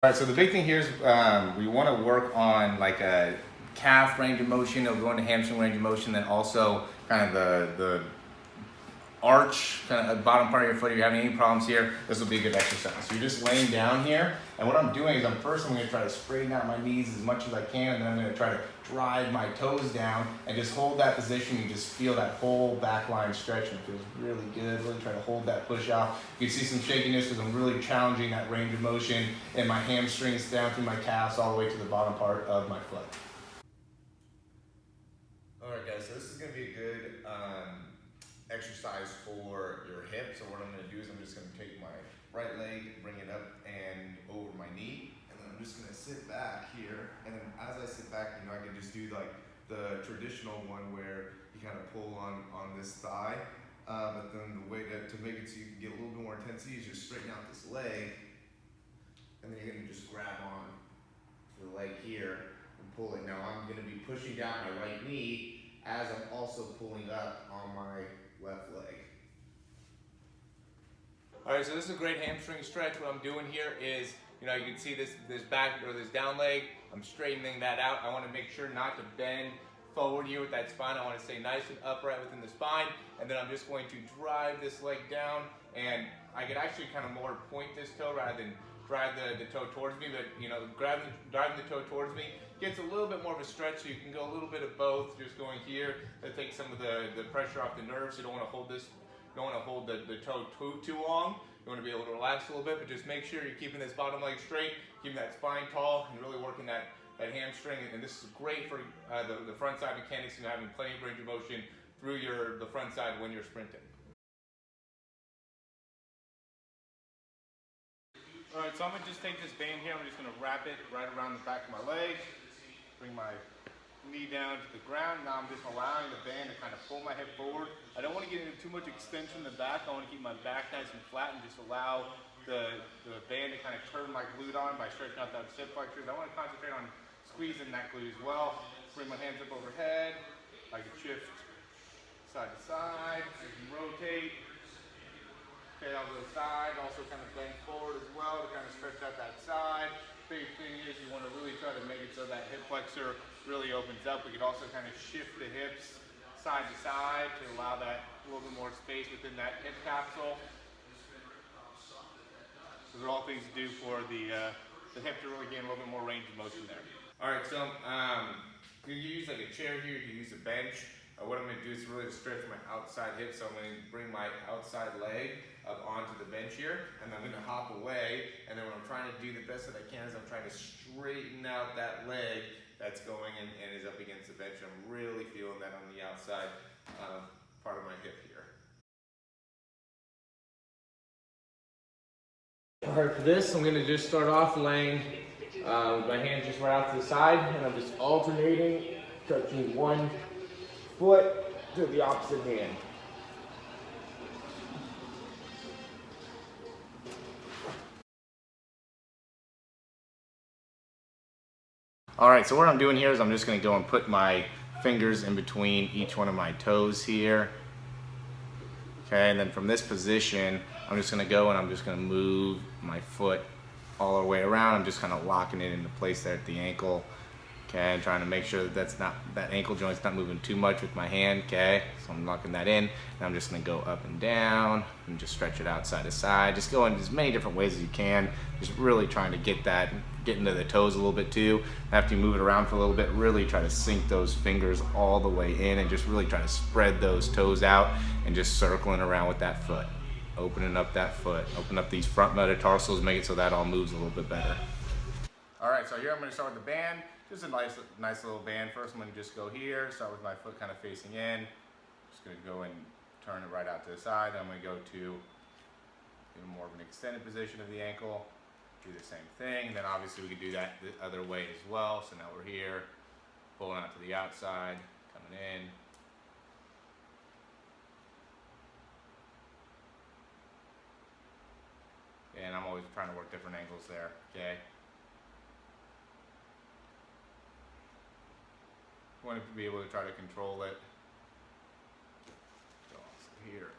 All right, so the big thing here is we want to work on like a calf range of motion. It'll go into hamstring range of motion, then also kind of the arch, kind of the bottom part of your foot. If you're having any problems here, this will be a good exercise. So you're just laying down here, and what I'm doing is I'm going to try to straighten out my knees as much as I can, and then I'm going to try to drive my toes down and just hold that position and just feel that whole back line stretch, and it feels really good. Really try to hold that push out. You can see some shakiness because I'm really challenging that range of motion in my hamstrings down through my calves all the way to the bottom part of my foot. All right, guys, so this is going to be a good exercise for your hip. So what I'm going to do is I'm just going to take my right leg, bring it up and over my knee, and then I'm just going to sit back here. And then as I sit back, I can just do like the traditional one where you kind of pull on this thigh. But then the way to make it so you can get a little bit more intensity is just straighten out this leg, and then you're going to just grab on the leg here and pull it. Now I'm going to be pushing down my right knee as I'm also pulling up on my left leg. All right, so this is a great hamstring stretch. What I'm doing here is, you can see this back or this down leg. I'm straightening that out. I want to make sure not to bend forward here with that spine. I want to stay nice and upright within the spine, and then I'm just going to drive this leg down, and I could actually kind of more point this toe rather than drive the toe towards me, but driving the toe towards me gets a little bit more of a stretch, so you can go a little bit of both, just going here to take some of the pressure off the nerves. You don't want to hold this, you don't want to hold the toe too long. You want to be able to relax a little bit, but just make sure you're keeping this bottom leg straight, keeping that spine tall, and really working that hamstring. And this is great for the front side mechanics, and having plenty of range of motion through the front side when you're sprinting. All right, so I'm gonna just take this band here. I'm just gonna wrap it right around the back of my leg, bring my knee down to the ground. Now I'm just allowing the band to kind of pull my hip forward. I don't want to get into too much extension in the back. I want to keep my back nice and flat and just allow the band to kind of turn my glute on by stretching out that hip flexors. I want to concentrate on squeezing that glute as well. Bring my hands up overhead. I can shift side to side. I can rotate. Okay, I'll go side, also kind of bend forward as well to kind of stretch out that side. Big thing is you want to really try to make it so that hip flexor really opens up. We could also kind of shift the hips side to side to allow that a little bit more space within that hip capsule. Those are all things to do for the hip to really gain a little bit more range of motion there. All right, so you can use like a chair here, you can use a bench. What I'm going to do is really stretch my outside hip, so I'm going to bring my outside leg up onto the bench here, and I'm going to hop away, and then what I'm trying to do the best that I can is I'm trying to straighten out that leg that's going and is up against the bench. I'm really feeling that on the outside part of my hip here. All right, for this, I'm going to just start off laying with my hands just right out to the side, and I'm just alternating, touching one foot to the opposite hand. All right, so what I'm doing here is I'm just going to go and put my fingers in between each one of my toes here. Okay, and then from this position, I'm just going to go and I'm just going to move my foot all the way around. I'm just kind of locking it into place there at the ankle. Okay, and trying to make sure that that ankle joint's not moving too much with my hand. Okay, so I'm locking that in, and I'm just going to go up and down and just stretch it out side to side. Just go in as many different ways as you can. Just really trying to get into the toes a little bit too. After you move it around for a little bit, really try to sink those fingers all the way in, and just really try to spread those toes out and just circling around with that foot, opening up that foot, open up these front metatarsals, make it so that all moves a little bit better. All right, so here I'm going to start with the band. Just a nice little band. First, I'm going to just go here, start with my foot kind of facing in. Just going to go and turn it right out to the side. Then I'm going to go to even more of an extended position of the ankle. Do the same thing. And then obviously we could do that the other way as well. So now we're here, pulling out to the outside, coming in. And I'm always trying to work different angles there, okay? Want to be able to try to control it. So here.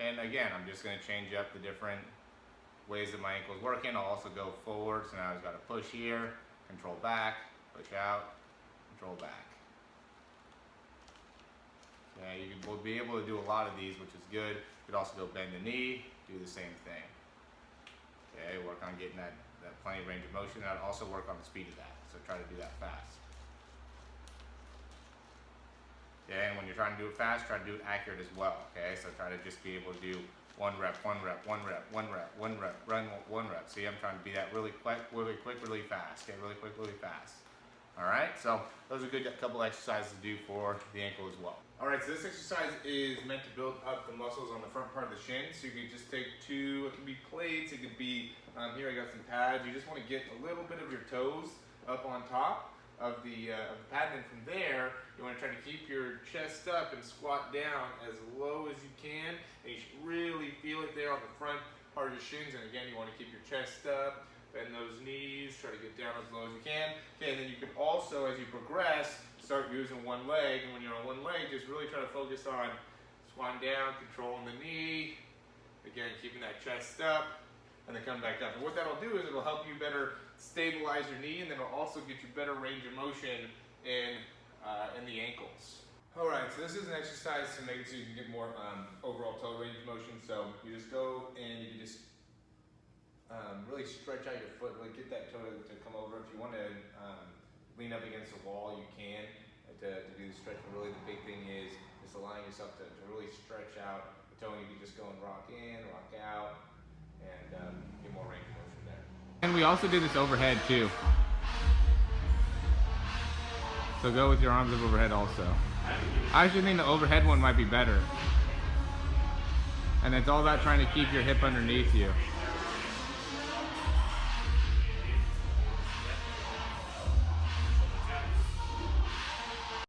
And again, I'm just going to change up the different ways that my ankle is working. I'll also go forward, so now I've got to push here, control back, push out, control back. Okay, you will be able to do a lot of these, which is good. You could also go bend the knee, do the same thing. Okay, work on getting that plenty of range of motion. I'd also work on the speed of that, so try to do that fast. Okay, and when you're trying to do it fast, try to do it accurate as well. Okay, so try to just be able to do 1 rep, 1 rep, 1 rep, 1 rep, 1 rep, run 1 rep. See, I'm trying to be that really quick, really fast. Okay, really quick, really fast. All right, so those are a good couple exercises to do for the ankle as well. All right, so this exercise is meant to build up the muscles on the front part of the shin. So you can just take two, it could be plates, it could be, here I got some pads. You just want to get a little bit of your toes up on top of the pad, and from there, you want to try to keep your chest up and squat down as low as you can. And you should really feel it there on the front part of your shins. And again, you want to keep your chest up, bend those knees, try to get down as low as you can. Okay, and then you can also, as you progress, start using one leg. And when you're on one leg, just really try to focus on squatting down, controlling the knee. Again, keeping that chest up, and then come back up. And what that'll do is it'll help you better stabilize your knee, and then it'll also get you better range of motion in the ankles. All right, so this is an exercise to make it so you can get more overall toe range of motion. So you just go and you just really stretch out your foot, really get that toe to come over. If you want to lean up against a wall, you can to do the stretch. But really the big thing is just allowing yourself to really stretch out the toe. You can just go and rock in, rock out, and get more range of motion there. And we also do this overhead too. So go with your arms up overhead also. I actually think the overhead one might be better. And it's all about trying to keep your hip underneath you.